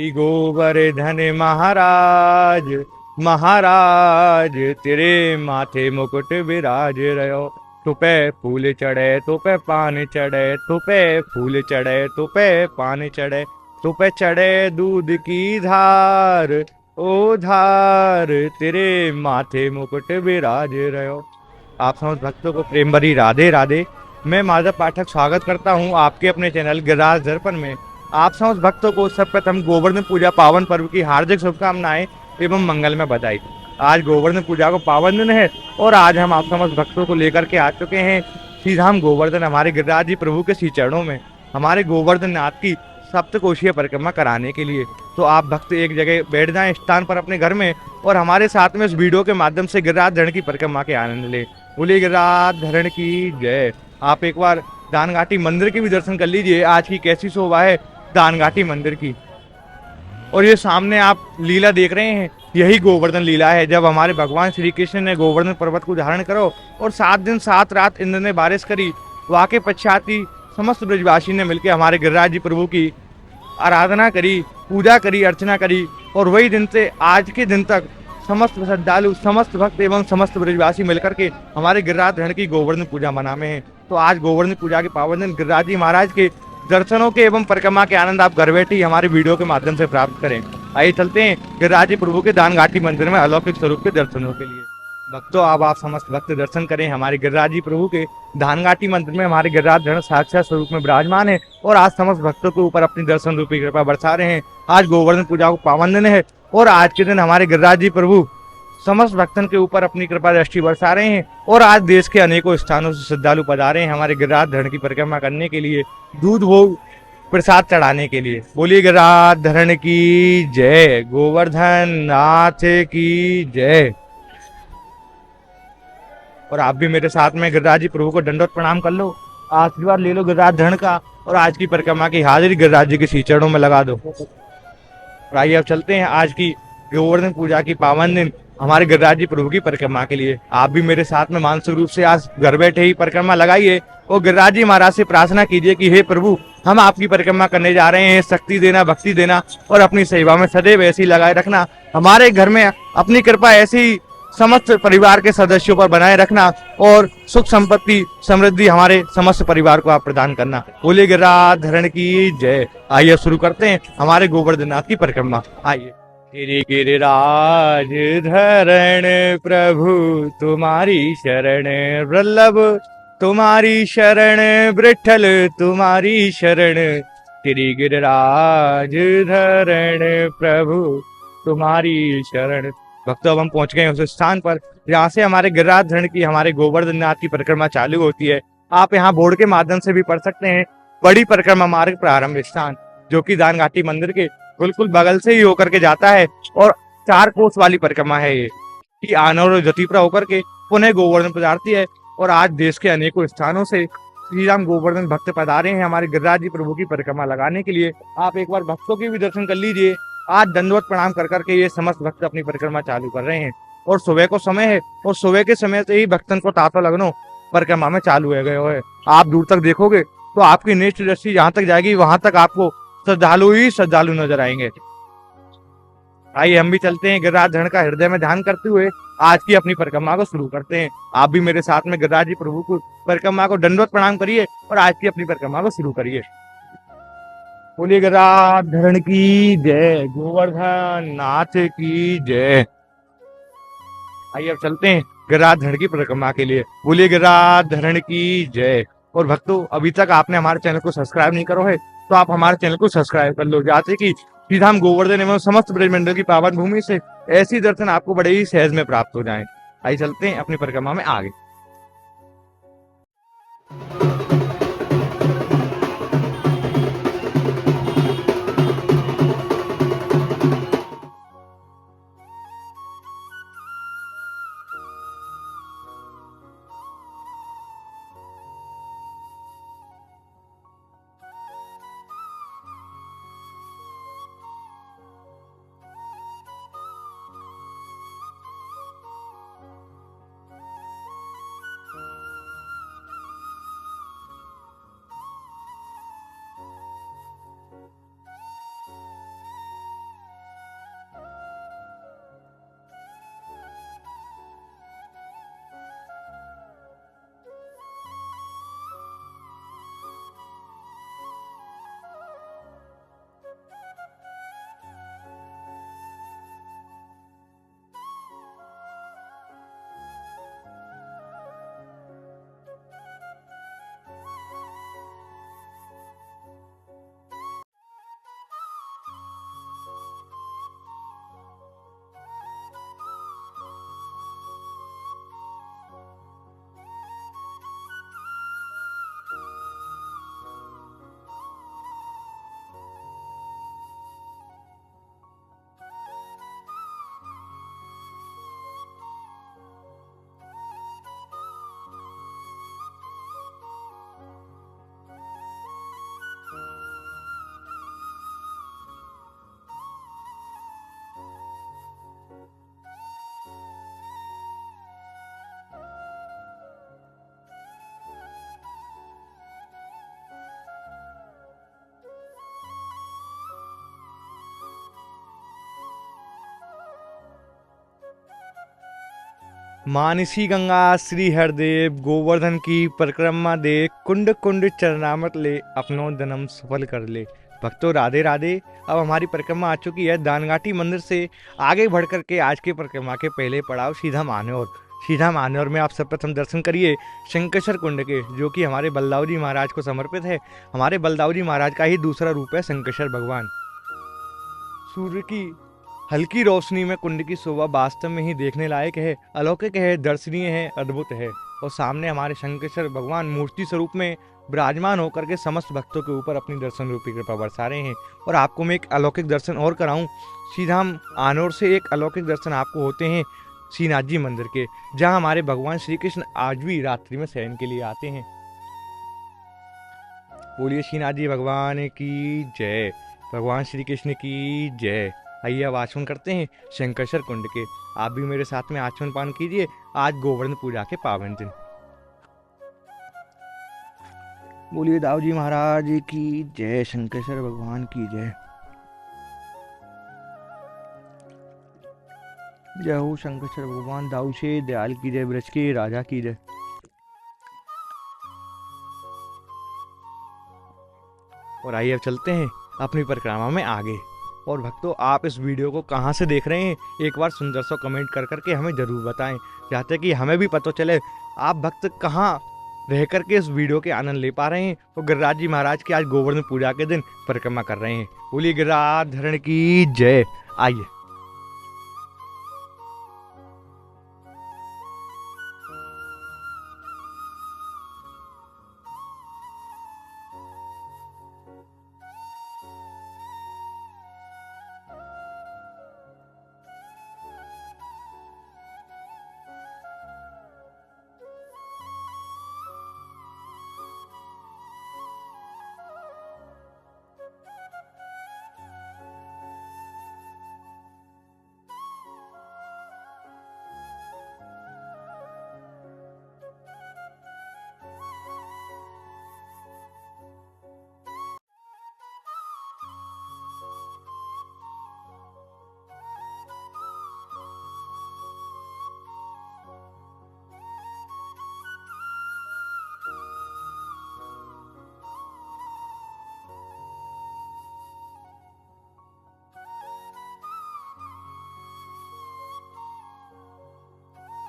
श्री गोवर्धन महाराज, महाराज तेरे माथे मुकुट विराज रहो। तुपे फूल चढ़े तुपे पान चढ़े, तुपे फूल चढ़े तुपे पान चढ़े, तुपे चढ़े दूध की धार, ओ धार तेरे माथे मुकुट विराज रहो। आप समस्त भक्तों को प्रेम भरी राधे राधे। मैं माधव पाठक स्वागत करता हूं आपके अपने चैनल गिरिराज दर्पण में। आप समस्त भक्तों को सर्वप्रथम गोवर्धन पूजा पावन पर्व की हार्दिक शुभकामनाएं एवं मंगल में बधाई। आज गोवर्धन पूजा को पावन दिन है और आज हम आप समस्त भक्तों को लेकर के आ चुके हैं श्रीधाम गोवर्धन हमारे गिरिराज जी प्रभु के श्री चरणों में, हमारे गोवर्धन नाथ की सप्तकोशीय परिक्रमा कराने के लिए। तो आप भक्त एक जगह बैठ जाएं स्थान पर अपने घर में और हमारे साथ में इस वीडियो के माध्यम से गिरिराज धरण की परिक्रमा के आनंद लें। बोलिए गिरिराज धरण की जय। आप एक बार दानघाटी मंदिर के भी दर्शन कर लीजिए। आज की कैसी शोभा है दानघाटी मंदिर की। और ये सामने आप लीला देख रहे हैं, यही गोवर्धन लीला है जब हमारे भगवान श्री कृष्ण ने गोवर्धन पर्वत को धारण करो और 7 दिन 7 रात इंद्र ने बारिश करी। वाके पश्चात ही समस्त ब्रजवासी ने मिलकर हमारे गिरिराज जी प्रभु की आराधना करी, पूजा करी, अर्चना करी और वही दिन से आज के दिन तक समस्त श्रद्धालु, समस्त भक्त एवं समस्त ब्रजवासी मिलकर के हमारे गिरिराज धरण की गोवर्धन पूजा मनामे हैं। तो आज गोवर्धन पूजा के पावन दिन गिरिराज जी महाराज के दर्शनों के एवं परिक्रमा के आनंद आप घर बैठे ही हमारे वीडियो के माध्यम से प्राप्त करें। आइए चलते हैं गिरिराज जी प्रभु के दानघाटी मंदिर में अलौकिक स्वरूप के दर्शनों के लिए। भक्तों अब आप समस्त भक्त दर्शन करें हमारे गिरिराज जी प्रभु के दानघाटी मंदिर में। हमारे गिरिराज धरण साक्षात स्वरूप में विराजमान है और आज समस्त भक्तों के ऊपर अपनी दर्शन रूपी कृपा बरसा रहे हैं। आज गोवर्धन पूजा को पावन दिन है और आज के दिन हमारे गिरिराज जी प्रभु समस्त भक्तन के ऊपर अपनी कृपा दृष्टि बरसा रहे हैं और आज देश के अनेकों स्थानों से श्रद्धालु पधारे हैं हमारे गिरिराज धरण की परिक्रमा करने के लिए, दूध भोग प्रसाद चढ़ाने के लिए। बोलिए गिरिराज धरण की जय, गोवर्धन नाथ की जय। और आप भी मेरे साथ में गिरिराज जी प्रभु को दंडवत प्रणाम कर लो, आशीर्वाद ले लो गिरिराज धरण का और आज की परिक्रमा की हाजिरी गिरिराज जी के श्री चरणों में लगा दो। और आइए अब चलते हैं आज की गोवर्धन पूजा की पावन दिन हमारे गिरिराज जी प्रभु की परिक्रमा के लिए। आप भी मेरे साथ में मानसिक रूप से आज घर बैठे ही परिक्रमा लगाइए और गिरिराज जी महाराज से प्रार्थना कीजिए कि हे प्रभु हम आपकी परिक्रमा करने जा रहे हैं, शक्ति देना, भक्ति देना और अपनी सेवा में सदैव ऐसी लगाए रखना। हमारे घर में अपनी कृपा ऐसी समस्त परिवार के सदस्यों पर बनाए रखना और सुख संपत्ति समृद्धि हमारे समस्त परिवार को आप प्रदान करना। बोलिए गिरिराज धरण की जय। आइए शुरू करते हैं हमारे गोवर्धननाथ की परिक्रमा। आइए। तेरे गिरिराज धरण प्रभु तुम्हारी शरण, वल्लभ तुम्हारी शरण, विठ्ठल तुम्हारी शरण। तेरे गिरिराज धरण प्रभु तुम्हारी शरण। भक्तों अब हम पहुंच गए उस स्थान पर जहाँ से हमारे गिरिराज धरण की, हमारे गोवर्धन नाथ की परिक्रमा चालू होती है। आप यहाँ बोर्ड के माध्यम से भी पढ़ सकते हैं, बड़ी परिक्रमा मार्ग प्रारंभ स्थान, जो कि दानघाटी मंदिर के बिल्कुल बगल से ही होकर के जाता है और 4 कोस वाली परिक्रमा है ये, कि आनौर और जतीपुरा होकर के पुनः गोवर्धन पधारती है। और आज देश के अनेकों स्थानों से श्री राम गोवर्धन भक्त पधारे हैं हमारे गिरिराज जी प्रभु की परिक्रमा लगाने के लिए। आप एक बार भक्तों के भी दर्शन कर लीजिए। आज दंडवत प्रणाम कर करके ये समस्त भक्त अपनी परिक्रमा चालू कर रहे हैं और सुबह को समय है और सुबह के समय से ही भक्तन को तांता लगनो परिक्रमा में चालू है गए हुए। आप दूर तक देखोगे तो आपकी नेत्र दृष्टि जहां तक जाएगी वहां तक आपको श्रद्धालु ही श्रद्धालु नजर आएंगे। आइए हम भी चलते हैं गिरिराज धरण का हृदय में ध्यान करते हुए आज की अपनी परिक्रमा को शुरू करते हैं। आप भी मेरे साथ में गिरिराज जी प्रभु को परिक्रमा को दंडवत प्रणाम करिए और आज की अपनी परिक्रमा को शुरू करिए। बोलिए गिरिराज धरण की जय, गोवर्धन नाथ की जय। आइए अब चलते हैं गिरिराज धरण की परिक्रमा के लिए। बोलिए गिरिराज धरण की जय। और भक्तों अभी तक आपने हमारे चैनल को सब्सक्राइब नहीं करो है तो आप हमारे चैनल को सब्सक्राइब कर लो, जाते कि श्रीधाम गोवर्धन एवं समस्त ब्रजमंडल की पावन भूमि से ऐसी दर्शन आपको बड़े ही सहज में प्राप्त हो जाएं। आइए चलते हैं अपनी परिक्रमा में आगे। मानसी गंगा श्री हरदेव गोवर्धन की परिक्रमा दे, कुंड कुंड चरणामृत ले, अपनो जन्म सफल कर ले। भक्तों राधे राधे। अब हमारी परिक्रमा आ चुकी है दानघाटी मंदिर से आगे बढ़ करके आज की परिक्रमा के पहले पड़ाव सीधा मान्योर। सीधा मान्योर में आप सर्वप्रथम दर्शन करिए शंकेश्वर कुंड के, जो कि हमारे बलदाऊ जी महाराज को समर्पित है। हमारे बलदाऊ जी महाराज का ही दूसरा रूप है शंकेश्वर भगवान। सूर्य की हल्की रोशनी में कुंड की शोभा वास्तव में ही देखने लायक है, अलौकिक है, दर्शनीय है, अद्भुत है। और सामने हमारे शंकेश्वर भगवान मूर्ति स्वरूप में विराजमान होकर के समस्त भक्तों के ऊपर अपनी दर्शन रूपी कृपा बरसा रहे हैं। और आपको मैं एक अलौकिक दर्शन और कराऊं, सीधा हम आनोर से एक अलौकिक दर्शन आपको होते हैं श्रीनाथ जी मंदिर के, जहां हमारे भगवान श्री कृष्ण आज भी रात्रि में शयन के लिए आते हैं। बोलिए श्रीनाथ जी भगवान की जय, भगवान श्री कृष्ण की जय। आइए अब आचमन करते हैं शंकेश्वर कुंड के। आप भी मेरे साथ में आचमन पान कीजिए आज गोवर्धन पूजा के पावन दिन। बोलिए दाऊ जी महाराज की जय, शंकेश्वर भगवान की जय। जय हो शंकेश्वर भगवान, दाऊ से दयाल की जय, ब्रज के राजा की जय। और आइए अब चलते हैं अपनी परिक्रमा में आगे। और भक्तों आप इस वीडियो को कहाँ से देख रहे हैं एक बार सुंदर सा कमेंट कर करके हमें ज़रूर बताएं, चाहते कि हमें भी पता चले आप भक्त कहाँ रह करके इस वीडियो के आनंद ले पा रहे हैं। और गिरिराज जी महाराज की आज गोवर्धन पूजा के दिन परिक्रमा कर रहे हैं। बोलिए गिरिराज धरण की जय। आइए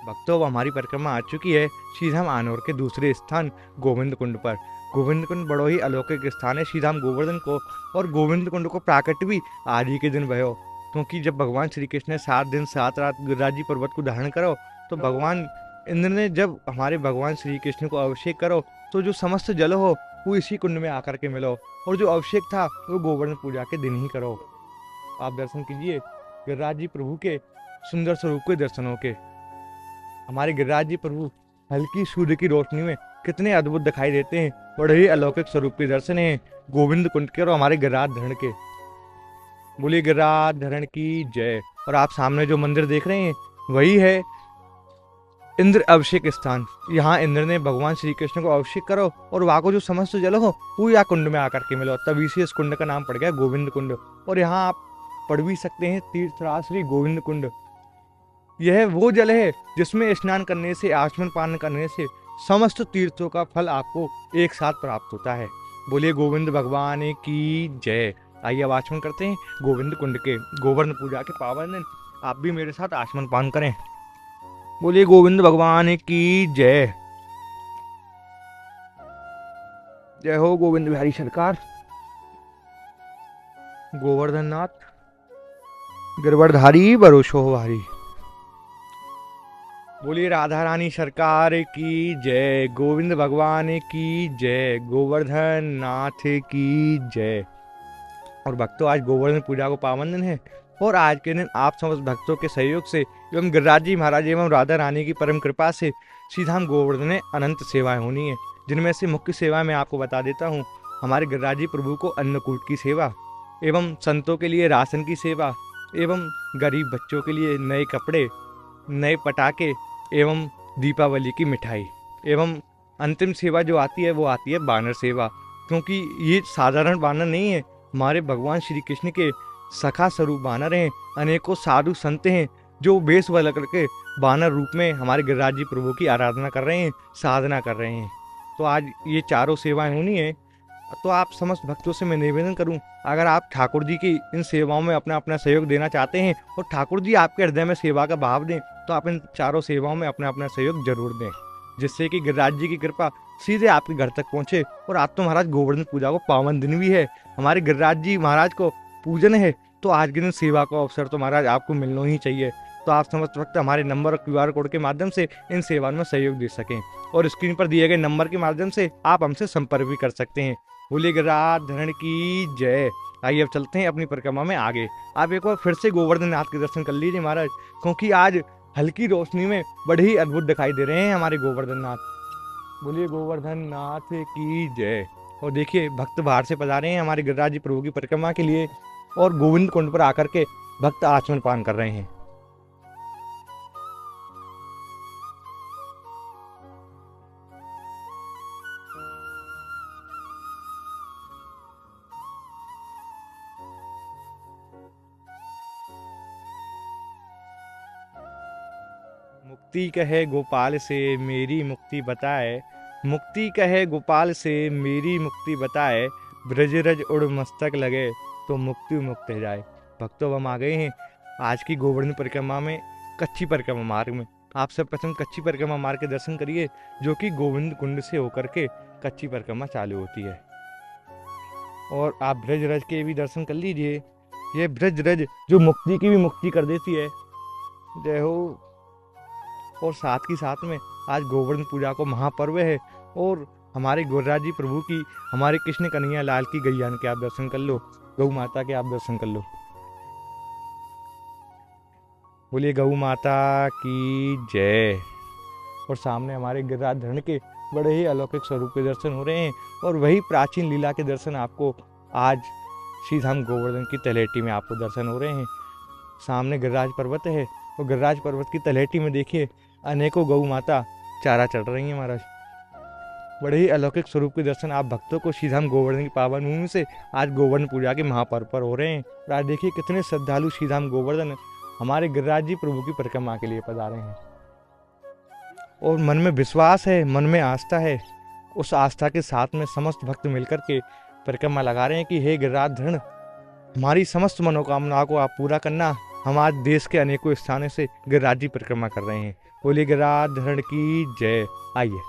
भक्तों अब हमारी परिक्रमा आ चुकी है सीधा आनोर के दूसरे स्थान गोविंद कुंड पर। गोविंद कुंड बड़ो ही अलौकिक स्थान है। श्री राम गोवर्धन को और गोविंद कुंड को प्राकट्य भी आज ही के दिन भयो, क्योंकि जब भगवान श्री कृष्ण ने 7 दिन 7 रात गिरिराज जी पर्वत को धारण करो तो भगवान इंद्र ने जब हमारे भगवान श्री कृष्ण को अभिषेक करो तो जो समस्त जल हो वो इसी कुंड में आकर के मिलो, और जो अभिषेक था वो गोवर्धन पूजा के दिन ही करो। आप दर्शन कीजिए गिरिराज जी प्रभु के सुंदर स्वरूप के दर्शनों के। हमारे गिरिराज जी प्रभु हल्की सूर्य की रोशनी में कितने अद्भुत दिखाई देते हैं। बड़े ही अलौकिक स्वरूप के दर्शन हैं गोविंद कुंड के और हमारे गिरिराज धरण के। बोलिए गिरिराज धरण की जय। और आप सामने जो मंदिर देख रहे हैं वही है इंद्र अभिषेक स्थान। यहाँ इंद्र ने भगवान श्री कृष्ण को अभिषेक करो और वहाँ को जो समस्त जल हो वो यहाँ कुंड में आकर के मिलो, तभी से इस कुंड का नाम पड़ गया गोविंद कुंड। और यहाँ आप पढ़ भी सकते हैं तीर्थराज श्री गोविंद कुंड। यह वो जल है जिसमें स्नान करने से, आचमन पान करने से समस्त तीर्थों का फल आपको एक साथ प्राप्त होता है। बोलिए गोविंद भगवान की जय। आइए अब आचमन करते हैं गोविंद कुंड के गोवर्धन पूजा के पावन दिन। आप भी मेरे साथ आचमन पान करें। बोलिए गोविंद भगवान की जय। जय हो गोविंद बिहारी सरकार। गोवर्धन नाथ गिरवरधारी भरोसो भारी। बोलिए राधा रानी सरकार की जय, गोविंद भगवान की जय, गोवर्धन नाथ की जय। और भक्तों आज गोवर्धन पूजा को पावन दिन है और आज के दिन आप समस्त भक्तों के सहयोग से एवं गिरिराज जी महाराज एवं राधा रानी की परम कृपा से श्रीधाम गोवर्धन में अनंत सेवाएं होनी है, जिनमें से मुख्य सेवा मैं आपको बता देता हूँ। हमारे गिरिराज जी प्रभु को अन्नकूट की सेवा एवं संतों के लिए राशन की सेवा एवं गरीब बच्चों के लिए नए कपड़े, नए पटाखे एवं दीपावली की मिठाई एवं अंतिम सेवा जो आती है वो आती है बानर सेवा, क्योंकि ये साधारण बानर नहीं है। हमारे भगवान श्री कृष्ण के सखा स्वरूप बानर हैं। अनेकों साधु संत हैं जो वेश बदल करके वानर रूप में हमारे गिरिराज जी प्रभु की आराधना कर रहे हैं, साधना कर रहे हैं। तो आज ये चारों सेवाएं होनी है। तो आप समस्त भक्तों से मैं निवेदन करूं, अगर आप ठाकुर जी की इन सेवाओं में अपना अपना सहयोग देना चाहते हैं और ठाकुर जी आपके हृदय में सेवा का भाव दें, तो आप इन चारों सेवाओं में अपना अपना सहयोग जरूर दें, जिससे कि गिरिराज जी की कृपा सीधे आपके घर तक पहुंचे। और आज तो महाराज गोवर्धन पूजा को पावन दिन भी है, हमारे गिरिराज जी महाराज को पूजन है, तो आज के दिन सेवा का अवसर तो महाराज आपको मिलना ही चाहिए। तो आप समस्त वक्त हमारे नंबर और QR कोड के माध्यम से इन सेवाओं में सहयोग दे सकें, और स्क्रीन पर दिए गए नंबर के माध्यम से आप हमसे संपर्क भी कर सकते हैं। बोलिए गिरिराज धरण की जय। आइए अब चलते हैं अपनी परिक्रमा में आगे। आप एक बार फिर से गोवर्धन नाथ के दर्शन कर लीजिए महाराज, क्योंकि आज हल्की रोशनी में बड़े ही अद्भुत दिखाई दे रहे हैं हमारे गोवर्धन नाथ। बोलिए गोवर्धन नाथ की जय। और देखिए भक्त बाहर से पधारे हैं हमारे गिरिराज जी प्रभु की परिक्रमा के लिए, और गोविंद कुंड पर आकर के भक्त आचमन पान कर रहे हैं। मुक्ति कहे गोपाल से मेरी मुक्ति बताए, मुक्ति कहे गोपाल से मेरी मुक्ति बताए, ब्रजरज उड़ मस्तक लगे तो मुक्ति मुक्त हो जाए। भक्तों हम आ गए हैं आज की गोवर्धन परिक्रमा में, कच्ची परिक्रमा मार्ग में। आप सब प्रथम कच्ची परिक्रमा मार्ग के दर्शन करिए, जो कि गोविंद कुंड से होकर के कच्ची परिक्रमा चालू होती है। और आप ब्रजरज के भी दर्शन कर लीजिए, ये ब्रजरज जो मुक्ति की भी मुक्ति कर देती है। जय हो। और साथ ही साथ में आज गोवर्धन पूजा को महापर्व है, और हमारे गिरिराज जी प्रभु की, हमारे कृष्ण कन्हैया लाल की गैयान के आप दर्शन कर लो, गौ माता के आप दर्शन कर लो। बोलिए गौ माता की जय। और सामने हमारे गिरिराज धरण के बड़े ही अलौकिक स्वरूप के दर्शन हो रहे हैं, और वही प्राचीन लीला के दर्शन आपको आज श्रीधाम गोवर्धन की तलहटी में आपको दर्शन हो रहे हैं। सामने गिरिराज पर्वत है, और गिरिराज पर्वत की तलहटी में देखिए अनेकों गौ माता चारा चढ़ रही हैं महाराज। बड़े ही अलौकिक स्वरूप के दर्शन आप भक्तों को श्रीधाम गोवर्धन की पावन भूमि से आज गोवर्धन पूजा के महापर्व पर हो रहे हैं। और आज देखिए कितने श्रद्धालु श्रीधाम गोवर्धन हमारे गिरिराज जी प्रभु की परिक्रमा के लिए पधारे हैं, और मन में विश्वास है, मन में आस्था है। उस आस्था के साथ में समस्त भक्त मिलकर के परिक्रमा लगा रहे हैं कि हे गिरिराज धरण, हमारी समस्त मनोकामनाओं को आप पूरा करना। हम आज देश के अनेकों स्थानों से गिरिराज जी परिक्रमा कर रहे हैं। बोलिए गिरिराज धरण की जय। आइए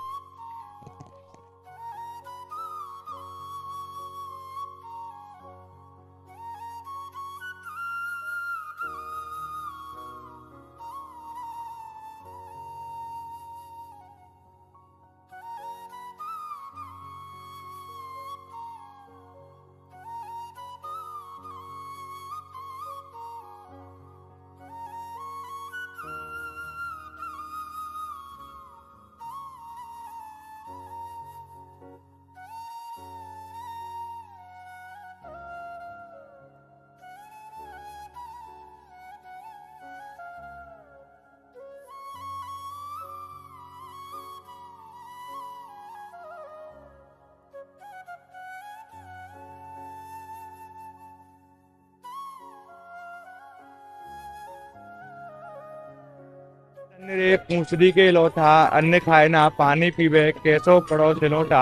रे पूंछड़ी के लोटा, अन्न खाए ना पानी पीवे, कैसो पड़ो सिलोटा।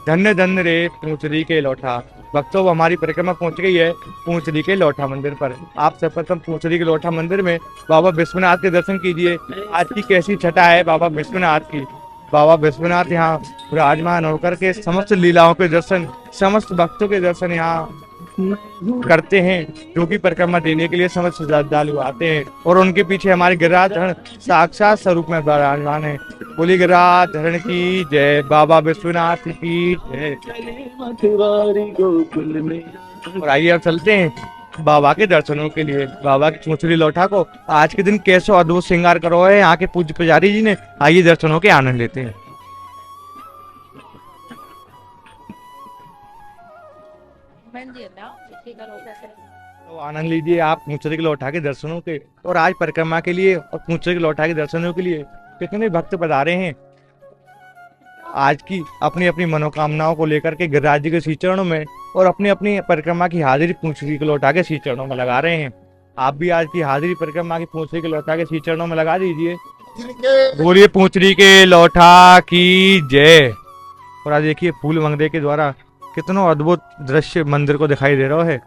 धन्य धन्य रे पूंछड़ी के लोटा। भक्तों हमारी परिक्रमा पहुंच गई है पूंछड़ी के लोटा मंदिर पर। आप सर्वप्रथम पूंछड़ी के लोटा मंदिर में बाबा विश्वनाथ के दर्शन कीजिए। आज की कैसी छटा है बाबा विश्वनाथ की। बाबा विश्वनाथ यहाँ विराजमान होकर के समस्त लीलाओं के दर्शन, समस्त भक्तों के दर्शन यहाँ करते हैं, जो कि परिक्रमा देने के लिए समस्त श्रद्धालु आते हैं। और उनके पीछे हमारे गिरिराज धरण साक्षात स्वरूप में विराजमान है। बोली गिरिराज धरण की जय, बाबा विश्वनाथ की जय। और आइए अब चलते हैं बाबा के दर्शनों के लिए। बाबा की पूंछड़ी लोटा को आज के दिन कैसे अद्भुत श्रृंगार करो है यहाँ के पूज्य पुजारी जी ने। आइए दर्शनों के आनंद लेते हैं। तो आनंद लीजिए आप पूंछड़ी के लोटा के दर्शनों के। और आज परिक्रमा के लिए और पूंछड़ी के लोटा के दर्शनों के लिए कितने भक्त पधारे हैं आज की अपनी अपनी मनोकामनाओं को लेकर के गिरिराज जी के श्री चरणों में, और अपनी अपनी परिक्रमा की हाजिरी पूंछड़ी के लोटा के श्री चरणों में लगा रहे हैं। आप भी आज की हाजिरी परिक्रमा की पूंछड़ी के लौटा के श्री चरणों में लगा दीजिए। बोलिए पूंछड़ी के लौटा की जय। और आज देखिए फूल मंगदे के द्वारा कितना अद्भुत दृश्य मंदिर को दिखाई दे रहा है।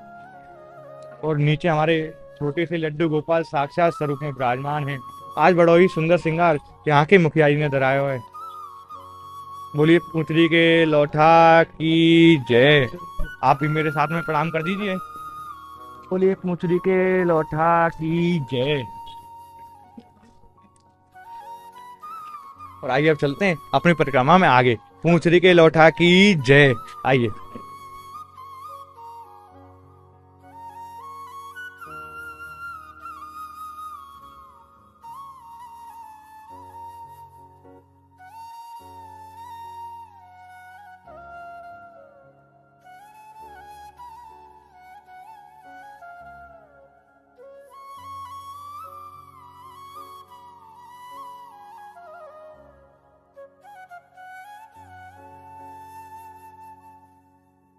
और नीचे हमारे छोटे से लड्डू गोपाल साक्षात स्वरूप में विराजमान है। आज बड़ा ही सुंदर श्रृंगार यहाँ के मुखिया जी ने कराया हुआ है। बोलिए पूंछड़ी के लौटा की जय। आप भी मेरे साथ में प्रणाम कर दीजिए। बोलिए पूंछड़ी के लौटा की जय। और आइए अब चलते हैं अपनी परिक्रमा में आगे। पूंछड़ी के लौटा की जय। आइए।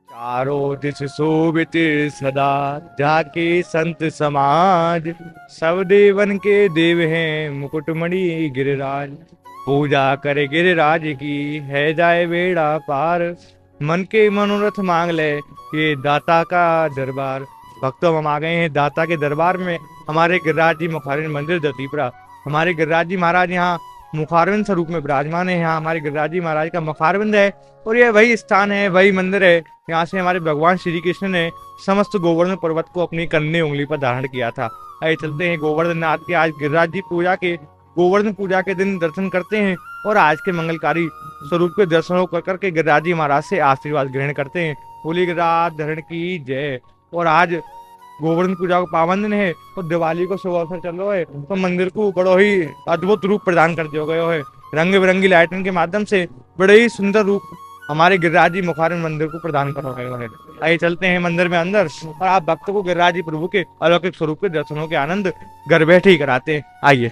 चारों दिस शोभित सदा जाके संत समाज। सब देवन के देव हैं मुकुटमणि गिरिराज। पूजा करे गिरिराज की है जाए बेड़ा पार। मन के मनोरथ मांग ले ये दाता का दरबार। भक्तों हम आ गए हैं दाता के दरबार में। हमारे गिरिराज जी मुखारविंद मंदिर दतीपरा। हमारे गिरिराज जी महाराज यहाँ मुखारविंद स्वरूप में विराजमान है। यहाँ हमारे गिरिराज जी महाराज का मुखारविंद है और यह वही स्थान है, वही मंदिर है। यहाँ से हमारे भगवान श्री कृष्ण ने समस्त गोवर्धन पर्वत को अपनी कन्नी उंगली पर धारण किया था। आइए चलते हैं गोवर्धन नाथ के आज गिरिराज जी पूजा के गोवर्धन पूजा के दिन दर्शन करते हैं और आज के मंगलकारी स्वरूप के दर्शनों कर करके गिरिराज जी महाराज से आशीर्वाद ग्रहण करते हैं। बोली गिरिराज धरण की जय। और आज गोवर्धन पूजा का पावन दिन है और दिवाली को शुभ अवसर चल रहा है तो मंदिर को बड़ा ही अद्भुत रूप प्रदान कर दिया गया है। रंग बिरंगी लाइटिंग के माध्यम से बड़े ही सुंदर रूप हमारे गिरिराज जी मुखारविंद मंदिर को प्रदान करा गया है। आइए चलते हैं मंदिर में अंदर और आप भक्तों को गिरिराज जी प्रभु के अलौकिक स्वरूप के दर्शनों के आनंद घर बैठे ही कराते हैं। आइए।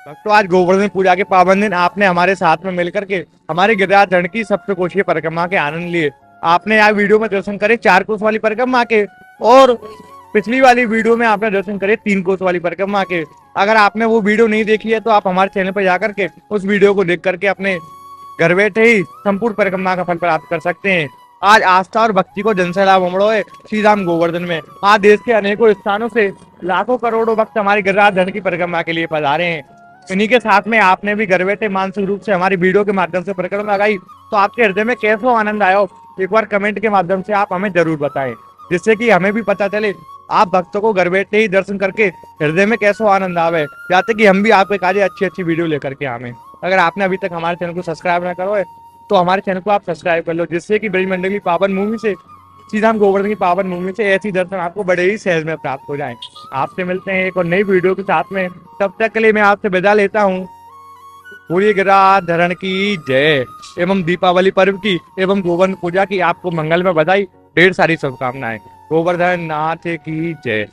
तो आज गोवर्धन पूजा के पावन दिन आपने हमारे साथ में मिलकर के हमारे गिरिराज धरण की सप्तकोशीय परिक्रमा के आनंद लिए। आपने यहाँ वीडियो में दर्शन करे 4 कोस वाली परिक्रमा के, और पिछली वाली वीडियो में आपने दर्शन करे 3 कोस वाली परिक्रमा के। अगर आपने वो वीडियो नहीं देखी है तो आप हमारे चैनल पर जाकर के उस वीडियो को देख करके अपने घर बैठे ही संपूर्ण परिक्रमा का फल प्राप्त कर सकते हैं। आज आस्था और भक्ति को जनसैलाब उमड़ो है श्री राम गोवर्धन में। आज देश के अनेकों स्थानों से लाखों करोड़ों भक्त हमारे गिरिराज धरण की परिक्रमा के लिए पधारे हैं। इन्हीं के साथ में आपने भी घर बैठे मानसिक रूप से हमारी वीडियो के माध्यम से परिक्रमा लगाई, तो आपके हृदय में कैसा आनंद आया हो, एक बार कमेंट के माध्यम से आप हमें जरूर बताएं, जिससे कि हमें भी पता चले आप भक्तों को घर बैठे ही दर्शन करके हृदय में कैसा आनंद आवे, जाते कि हम भी आपके कार्य अच्छी वीडियो लेकर के आवे। अगर आपने अभी तक हमारे चैनल को सब्सक्राइब ना करो है तो हमारे चैनल को आप सब्सक्राइब कर लो, जिससे कि ब्रजमंडल की पावन भूमि से, श्री राम गोवर्धन की पावन भूमि से ऐसी दर्शन आपको बड़े ही सहज में प्राप्त हो जाए। आपसे मिलते हैं एक और नई वीडियो के साथ में, तब तक के लिए मैं आपसे विदा लेता हूँ। पूरी गिरिराज धरण की जय एवं दीपावली पर्व की एवं गोवर्धन पूजा की आपको मंगल में बधाई, ढेर सारी शुभकामनाएं। गोवर्धन नाथ की जय।